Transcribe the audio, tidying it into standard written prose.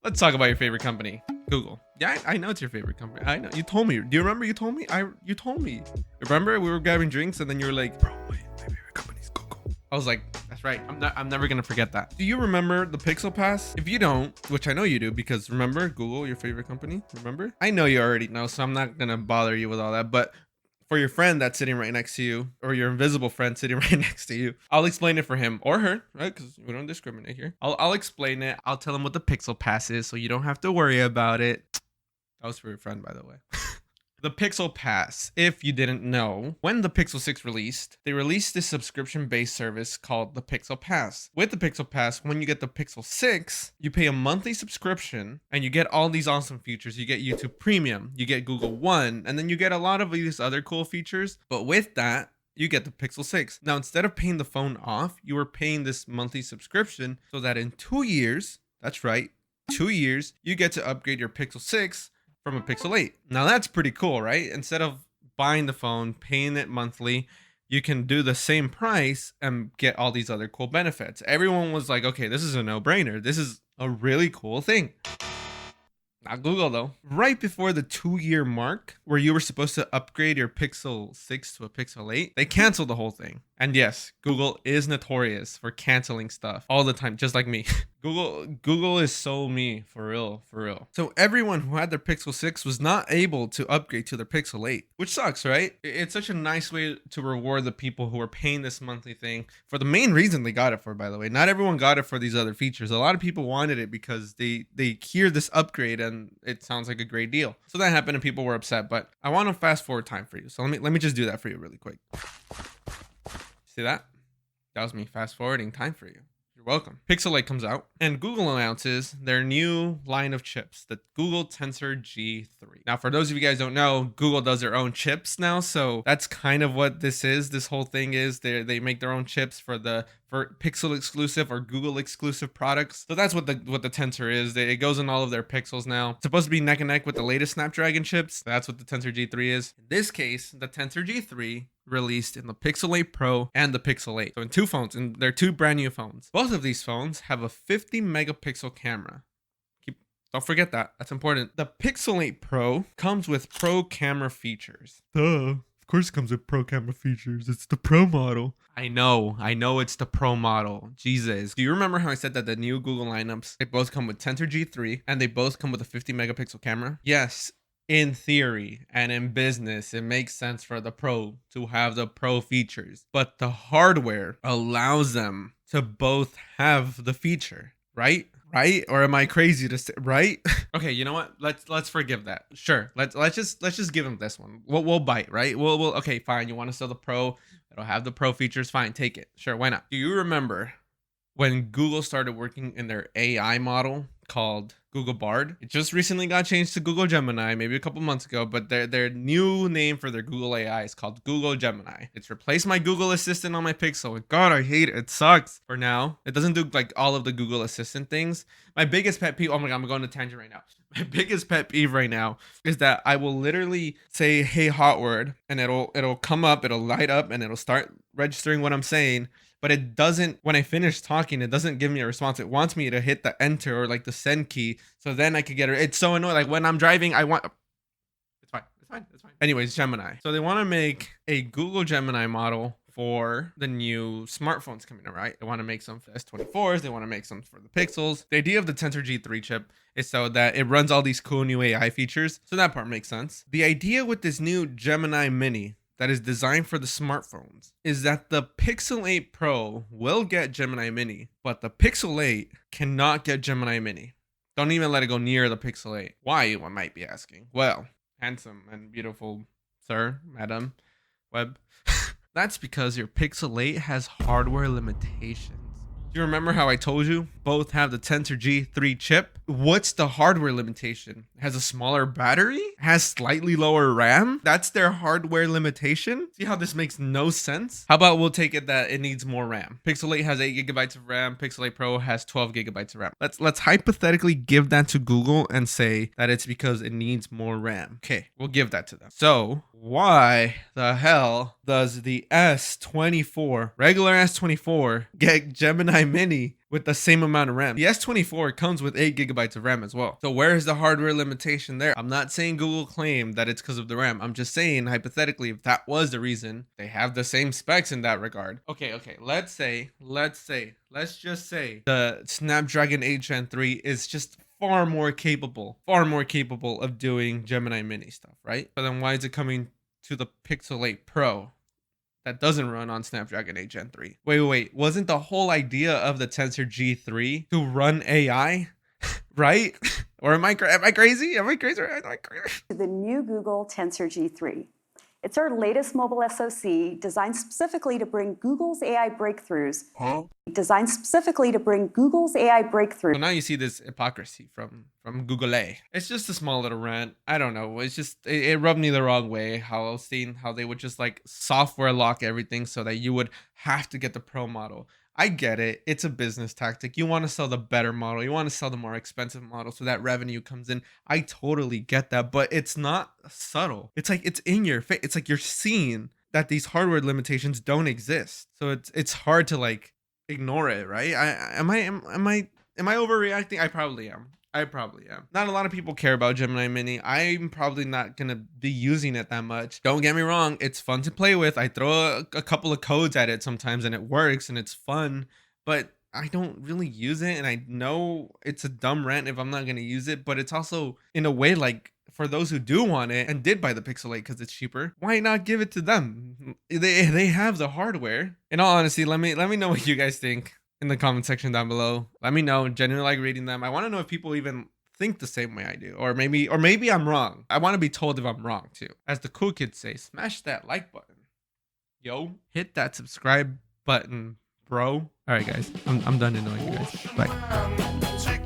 Let's talk about your favorite company, Google. Yeah, I know it's your favorite company. I know. You told me. Do you remember you told me? You told me. Remember we were grabbing drinks and then you were like, bro, my favorite company is Google. I was like, that's right. I'm never gonna forget that. Do you remember the Pixel Pass? If you don't, which I know you do, because remember Google, your favorite company. Remember? I know you already know, so I'm not gonna bother you with all that. But for your friend that's sitting right next to you, or your invisible friend sitting right next to you, I'll explain it for him or her, right? Because we don't discriminate here. I'll explain it. I'll tell him what the Pixel Pass is, so you don't have to worry about it. That was for your friend, by the way. The Pixel Pass, if you didn't know, when the Pixel 6 released, they released this subscription-based service called the Pixel Pass. With the Pixel Pass, when you get the Pixel 6, you pay a monthly subscription and you get all these awesome features. You get YouTube Premium, you get Google One, and then you get a lot of these other cool features. But with that, you get the Pixel 6. Now, instead of paying the phone off, you were paying this monthly subscription so that in 2 years, that's right, 2 years, you get to upgrade your Pixel 6 from a Pixel 8. Now that's pretty cool, right? Instead of buying the phone, paying it monthly, you can do the same price and get all these other cool benefits. Everyone was like, okay, this is a no-brainer. This is a really cool thing. Not Google though. Right before the 2-year mark where you were supposed to upgrade your Pixel 6 to a Pixel 8, they canceled the whole thing. And yes, Google is notorious for canceling stuff all the time, just like me. Google is so me, for real. So everyone who had their Pixel 6 was not able to upgrade to their Pixel 8, which sucks, right? It's such a nice way to reward the people who are paying this monthly thing for the main reason they got it for, by the way. Not everyone got it for these other features. A lot of people wanted it because they hear this upgrade and it sounds like a great deal. So that happened and people were upset, but I want to fast forward time for you. So let me just do that for you really quick. See that? That was me fast forwarding time for you. You're welcome. Pixel 8 comes out and Google announces their new line of chips, the Google Tensor G3. Now, for those of you guys who don't know, Google does their own chips now. So that's kind of what this is. This whole thing is they make their own chips for Pixel exclusive or Google exclusive products. So that's what the Tensor is. It goes in all of their Pixels now. It's supposed to be neck and neck with the latest Snapdragon chips. That's what the Tensor G3 is. In this case, the Tensor G3 released in the Pixel 8 Pro and the Pixel 8. So in two phones, and they're two brand new phones. Both of these phones have a 50 megapixel camera. Don't forget that. That's important. The Pixel 8 Pro comes with pro camera features. Duh. Of course it comes with pro camera features. It's the Pro model. I know it's the Pro model. Jesus. Do you remember how I said that the new Google lineups, they both come with Tensor G3 and they both come with a 50 megapixel camera? Yes. In theory and in business, it makes sense for the Pro to have the Pro features, but the hardware allows them to both have the feature, right? Right? Or am I crazy to say, right? Okay, you know what? Let's forgive that. Sure. Let's just give them this one. We'll bite, right? We'll okay, fine. You want to sell the Pro? It'll have the Pro features. Fine, take it. Sure, why not? Do you remember when Google started working in their AI model called Google Bard? It just recently got changed to Google Gemini, maybe a couple months ago, but their new name for their Google AI is called Google Gemini. It's replaced my Google Assistant on my Pixel. God, I hate it. It sucks. For now, it doesn't do like all of the Google Assistant things. My biggest pet peeve, oh my God, I'm going to tangent right now. My biggest pet peeve right now is that I will literally say, hey, hot word, and it'll come up, it'll light up, and it'll start registering what I'm saying. But it doesn't, when I finish talking, it doesn't give me a response. It wants me to hit the enter or like the send key. So then I could get it. It's so annoying. Like when I'm driving, it's fine. Anyways, Gemini. So they want to make a Google Gemini model for the new smartphones coming out, right? They want to make some for S24s. They want to make some for the Pixels. The idea of the Tensor G3 chip is so that it runs all these cool new AI features. So that part makes sense. The idea with this new Gemini Mini that is designed for the smartphones is that the Pixel 8 Pro will get Gemini Mini, but the Pixel 8 cannot get Gemini Mini. Don't even let it go near the Pixel 8. Why, you might be asking? Well, handsome and beautiful sir, madam, web. That's because your Pixel 8 has hardware limitations. Do you remember how I told you both have the Tensor G3 chip? What's the hardware limitation? It has a smaller battery? Has slightly lower RAM? That's their hardware limitation? See how this makes no sense? How about we'll take it that it needs more RAM? Pixel 8 has 8 gigabytes of RAM. Pixel 8 Pro has 12 gigabytes of RAM. Let's hypothetically give that to Google and say that it's because it needs more RAM. Okay, we'll give that to them. So why the hell does the S24, regular S24, get Gemini Mini with the same amount of RAM? The S24 comes with 8 gigabytes of RAM as well. So where is the hardware limitation there? I'm not saying Google claimed that it's because of the RAM. I'm just saying, hypothetically, if that was the reason, they have the same specs in that regard. Okay, let's just say the Snapdragon 8 Gen 3 is just far more capable of doing Gemini Mini stuff, right? But then why is it coming to the Pixel 8 Pro that doesn't run on Snapdragon 8 Gen 3? Wait. Wasn't the whole idea of the Tensor G3 to run AI, right? Or am I crazy? Am I crazy? The new Google Tensor G3. It's our latest mobile SoC designed specifically to bring Google's AI breakthroughs. So now you see this hypocrisy from Google A. It's just a small little rant. I don't know. It's just, it rubbed me the wrong way how I was seeing how they would just like software lock everything so that you would have to get the Pro model. I get it. It's a business tactic. You want to sell the better model. You want to sell the more expensive model so that revenue comes in. I totally get that, but it's not subtle. It's like it's in your face. It's like you're seeing that these hardware limitations don't exist. So it's hard to like ignore it, right? Am I overreacting? I probably am. Not a lot of people care about Gemini Mini. I'm probably not gonna be using it that much. Don't get me wrong, it's fun to play with. I throw a couple of codes at it sometimes and it works and it's fun, but I don't really use it. And I know it's a dumb rant if I'm not gonna use it, but it's also in a way like for those who do want it and did buy the Pixel 8 because it's cheaper, why not give it to them? They have the hardware. In all honesty, let me know what you guys think in the comment section down below. Let me know. Genuinely like reading them. I want to know if people even think the same way I do, or maybe I'm wrong. I want to be told if I'm wrong too. As the cool kids say, smash that like button. Yo, hit that subscribe button, bro. All right, guys. I'm done annoying you guys. Bye.